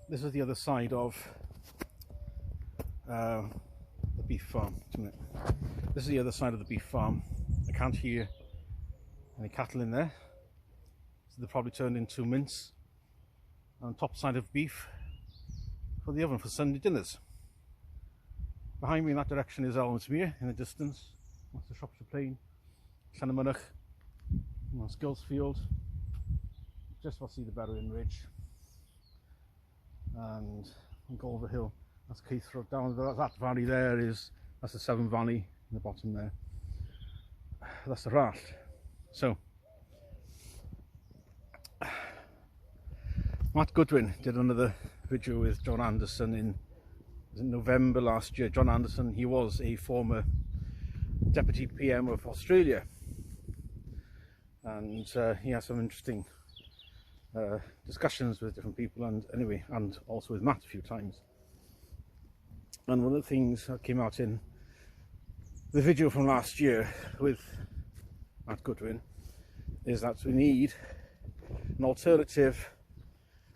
this is the other side of the beef farm. This is the other side of the beef farm. I can't hear any cattle in there, so they're probably turned into mince and top side of beef for the oven for Sunday dinners. Behind me in that direction is Elmsmere in the distance. That's the Shropshire Plain, Llanymynech, that's Gillsfield, just what see the Berwyn Ridge, and Galver Hill, that's Keith Road. Down that valley there that's the Severn Valley in the bottom there. That's the Rall. So Matt Goodwin did another video with John Anderson in November last year. John Anderson, he was a former Deputy PM of Australia, and he has some interesting discussions with different people, and also with Matt a few times. And one of the things that came out in the video from last year with Matt Goodwin is that we need an alternative.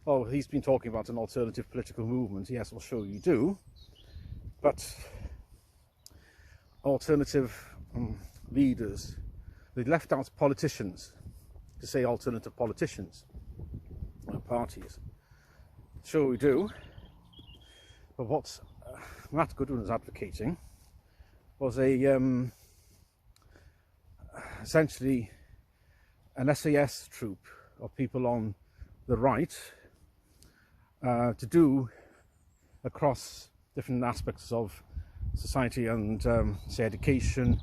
Oh, he's been talking about an alternative political movement. Yes, I'll show you do. But alternative leaders, they left out politicians to say alternative politicians or parties. Sure we do. But what Matt Goodwin was advocating was essentially an SAS troop of people on the right to do across different aspects of society and say education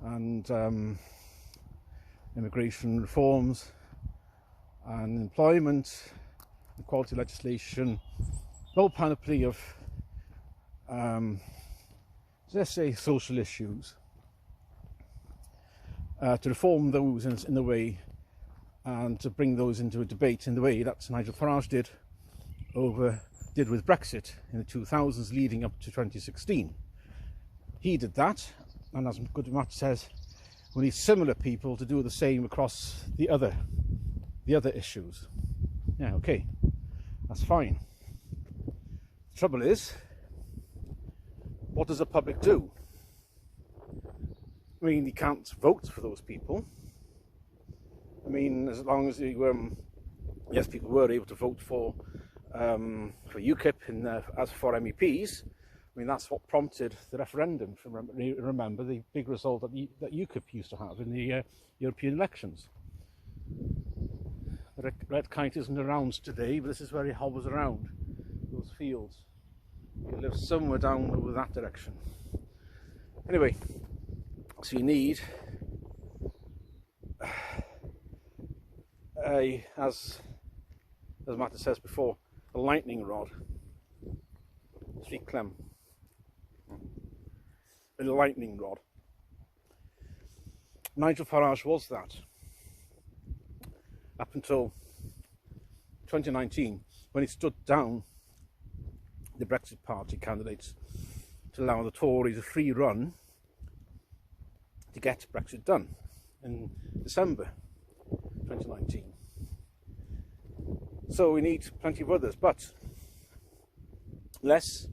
and immigration reforms and employment, equality legislation, the whole panoply of let's say social issues, to reform those in the way and to bring those into a debate in the way that Nigel Farage did with Brexit in the 2000s leading up to 2016. He did that, and as Matt says, we need similar people to do the same across the other issues. Yeah, okay, that's fine. The trouble is, what does the public do? I mean, you can't vote for those people. I mean, as long as you, yes, people were able to vote for UKIP as for MEPs. I mean, that's what prompted the referendum. Remember the big result that UKIP used to have in the European elections. The red kite isn't around today, but this is where he hovers around those fields. He lives somewhere down over that direction. Anyway, so you need as Matt says before, a lightning rod, street clem, a lightning rod. Nigel Farage was that up until 2019, when he stood down the Brexit Party candidates to allow the Tories a free run to get Brexit done in December 2019. So we need plenty of others, but less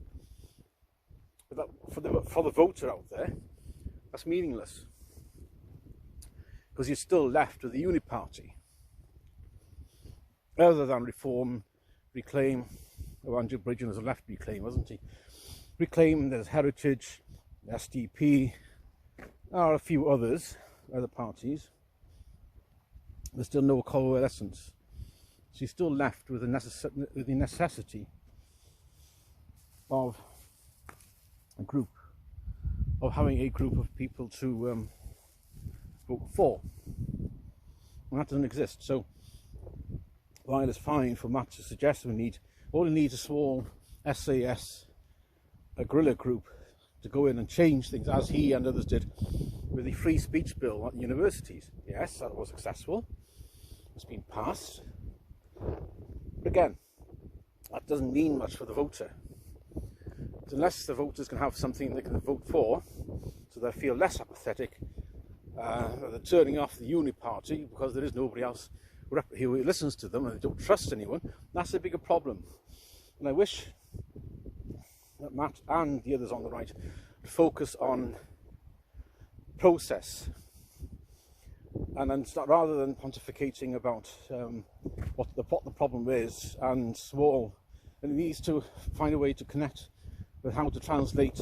for the voter out there. That's meaningless, because you're still left with the Uni-Party. Other than Reform, Reclaim, Andrew Bridgen has left Reclaim, hasn't he? Reclaim, there's Heritage, SDP, there are a few other parties. There's still no coalescence. So you're still left with the necessity of having a group of people to vote for. And that doesn't exist. So while it's fine for Matt to suggest all we need a small SAS, a guerrilla group, to go in and change things, as he and others did with the free speech bill at universities. Yes, that was successful. It's been passed. But again, that doesn't mean much for the voter. Unless the voters can have something they can vote for, so they feel less apathetic, they're turning off the Uni-Party because there is nobody else who listens to them and they don't trust anyone. That's a bigger problem. And I wish that Matt and the others on the right focus on process, and then start, rather than pontificating about what the problem is, and it needs to find a way to connect with how to translate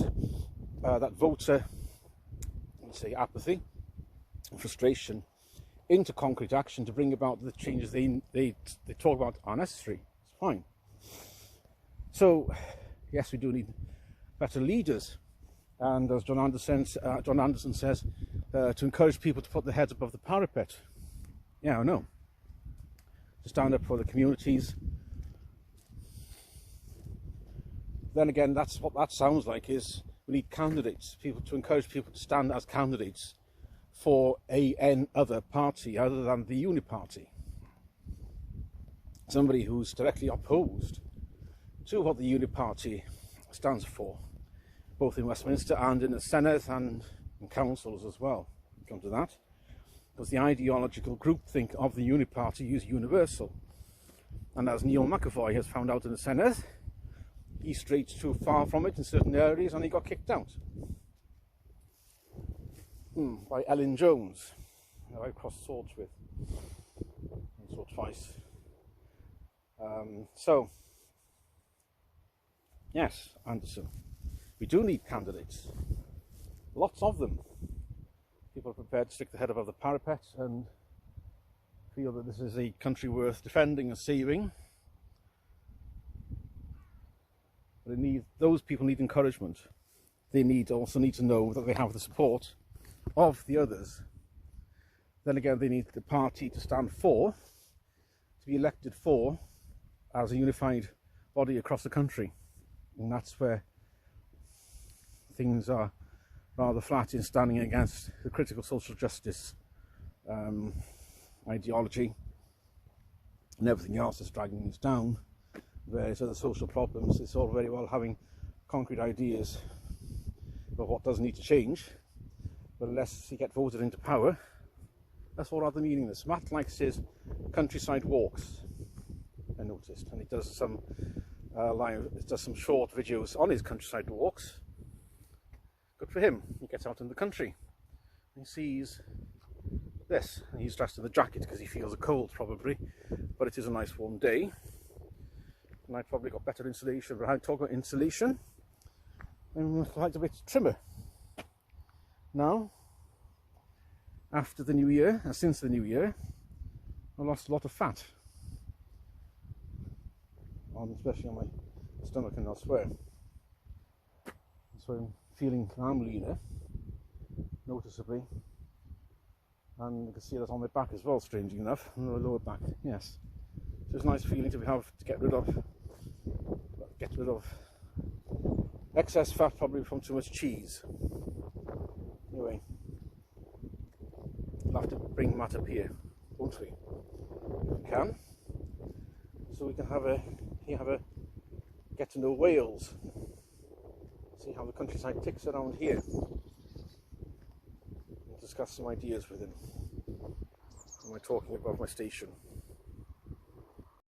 that voter, let's say, apathy and frustration into concrete action to bring about the changes they talk about are necessary. It's fine. So yes, we do need better leaders, and as John Anderson says, to encourage people to put their heads above the parapet. Yeah, I know. To stand up for the communities. Then again, that's what that sounds like, is we need candidates, to encourage people to stand as candidates for an other party other than the Uniparty. Somebody who's directly opposed to what the Uniparty stands for, both in Westminster and in the Senate and in councils as well. We'll come to that, because the ideological groupthink of the Uniparty is universal, and as Neil McAvoy has found out in the Senate, he strayed too far from it in certain areas and he got kicked out by Ellen Jones, who I crossed swords with, once or twice. So yes, Anderson, we do need candidates, lots of them. People are prepared to stick their head above the parapet and feel that this is a country worth defending and saving. But those people need encouragement. They also need to know that they have the support of the others. Then again, they need the party to stand for, to be elected for, as a unified body across the country. And that's where things are rather flat, in standing against the critical social justice ideology and everything else that's dragging us down. Various other social problems. It's all very well having concrete ideas about what does need to change, but unless you get voted into power, that's all rather meaningless. Matt likes his countryside walks, I noticed, and he does some short videos on his countryside walks. Good for him. He gets out in the country and he sees this, and he's dressed in a jacket because he feels a cold probably, but it is a nice warm day. And I probably got better insulation, but I talk about insulation, I'm quite a bit trimmer now. After the new year, and since the new year, I lost a lot of fat, especially on my stomach and elsewhere. So I'm feeling I'm leaner, noticeably, and you can see that on my back as well, strangely enough, on the lower back. Yes, so it's a nice feeling to get rid of excess fat, probably from too much cheese. Anyway, we'll have to bring Matt up here, won't we, if we can, so we can have a get to know Wales, see how the countryside ticks around here, and discuss some ideas with him. Am I talking above my station?